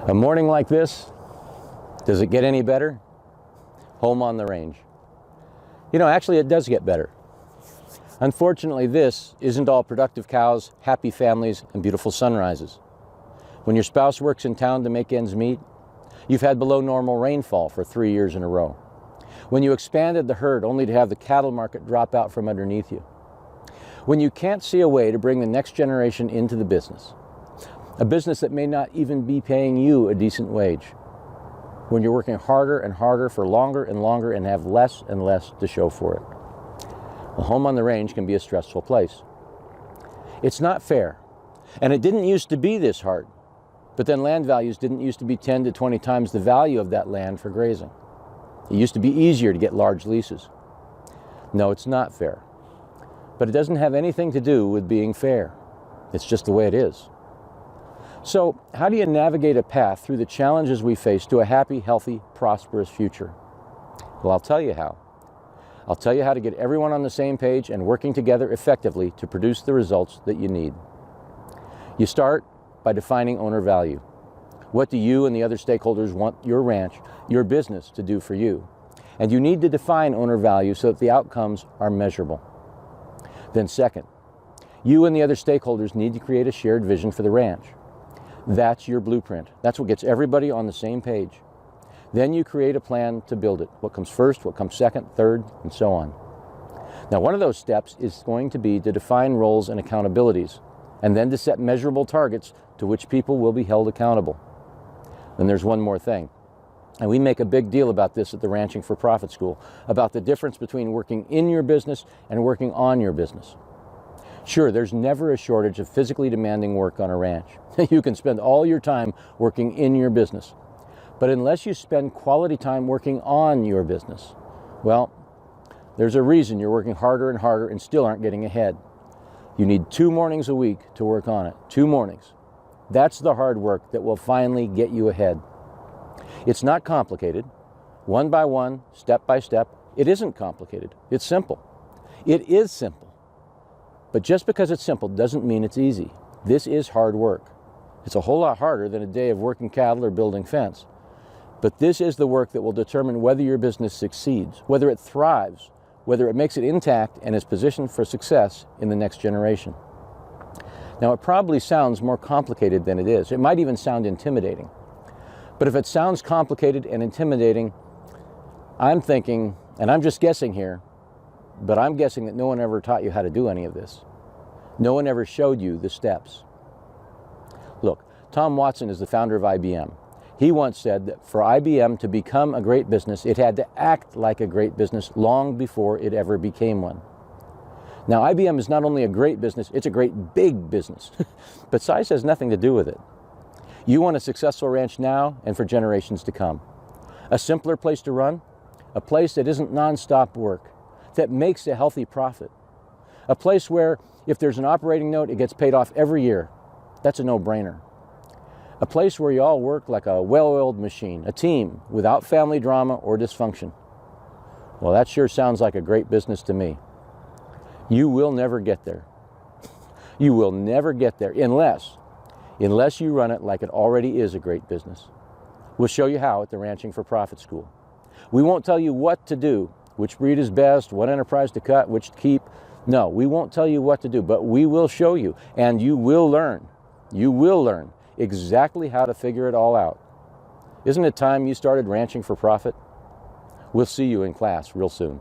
A morning like this, does it get any better? Home on the range. You know, actually it does get better. Unfortunately, this isn't all productive cows, happy families, and beautiful sunrises. When your spouse works in town to make ends meet, you've had below normal rainfall for 3 years in a row. When you expanded the herd only to have the cattle market drop out from underneath you. When you can't see a way to bring the next generation into the business. A business that may not even be paying you a decent wage. When you're working harder and harder for longer and longer and have less and less to show for it. A home on the range can be a stressful place. It's not fair. And it didn't used to be this hard. But then land values didn't used to be 10 to 20 times the value of that land for grazing. It used to be easier to get large leases. No, it's not fair. But it doesn't have anything to do with being fair. It's just the way it is. So, how do you navigate a path through the challenges we face to a happy, healthy, prosperous future? Well, I'll tell you how. I'll tell you how to get everyone on the same page and working together effectively to produce the results that you need. You start by defining owner value. What do you and the other stakeholders want your ranch, your business to do for you? And you need to define owner value so that the outcomes are measurable. Then second, you and the other stakeholders need to create a shared vision for the ranch. That's your blueprint. That's what gets everybody on the same page. Then you create a plan to build it. What comes first, what comes second, third, and so on. Now, one of those steps is going to be to define roles and accountabilities, and then to set measurable targets to which people will be held accountable. Then there's one more thing. And we make a big deal about this at the Ranching for Profit School, about the difference between working in your business and working on your business. Sure, there's never a shortage of physically demanding work on a ranch. You can spend all your time working in your business. But unless you spend quality time working on your business, well, there's a reason you're working harder and harder and still aren't getting ahead. You need 2 mornings a week to work on it. 2 mornings. That's the hard work that will finally get you ahead. It's not complicated. One by one, step by step. It isn't complicated. It's simple. It is simple. But just because it's simple doesn't mean it's easy. This is hard work. It's a whole lot harder than a day of working cattle or building fence. But this is the work that will determine whether your business succeeds, whether it thrives, whether it makes it intact and is positioned for success in the next generation. Now, it probably sounds more complicated than it is. It might even sound intimidating. But if it sounds complicated and intimidating, I'm thinking, and I'm just guessing here, but I'm guessing that no one ever taught you how to do any of this. No one ever showed you the steps. Look, Tom Watson is the founder of IBM. He once said that for IBM to become a great business, it had to act like a great business long before it ever became one. Now, IBM is not only a great business, it's a great big business. But size has nothing to do with it. You want a successful ranch now and for generations to come. A simpler place to run, a place that isn't nonstop work, that makes a healthy profit. A place where if there's an operating note, it gets paid off every year. That's a no-brainer. A place where you all work like a well-oiled machine, a team without family drama or dysfunction. Well, that sure sounds like a great business to me. You will never get there. You will never get there unless you run it like it already is a great business. We'll show you how at the Ranching for Profit School. We won't tell you what to do, which breed is best, what enterprise to cut, which to keep. No, we won't tell you what to do, but we will show you, and you will learn. You will learn exactly how to figure it all out. Isn't it time you started ranching for profit? We'll see you in class real soon.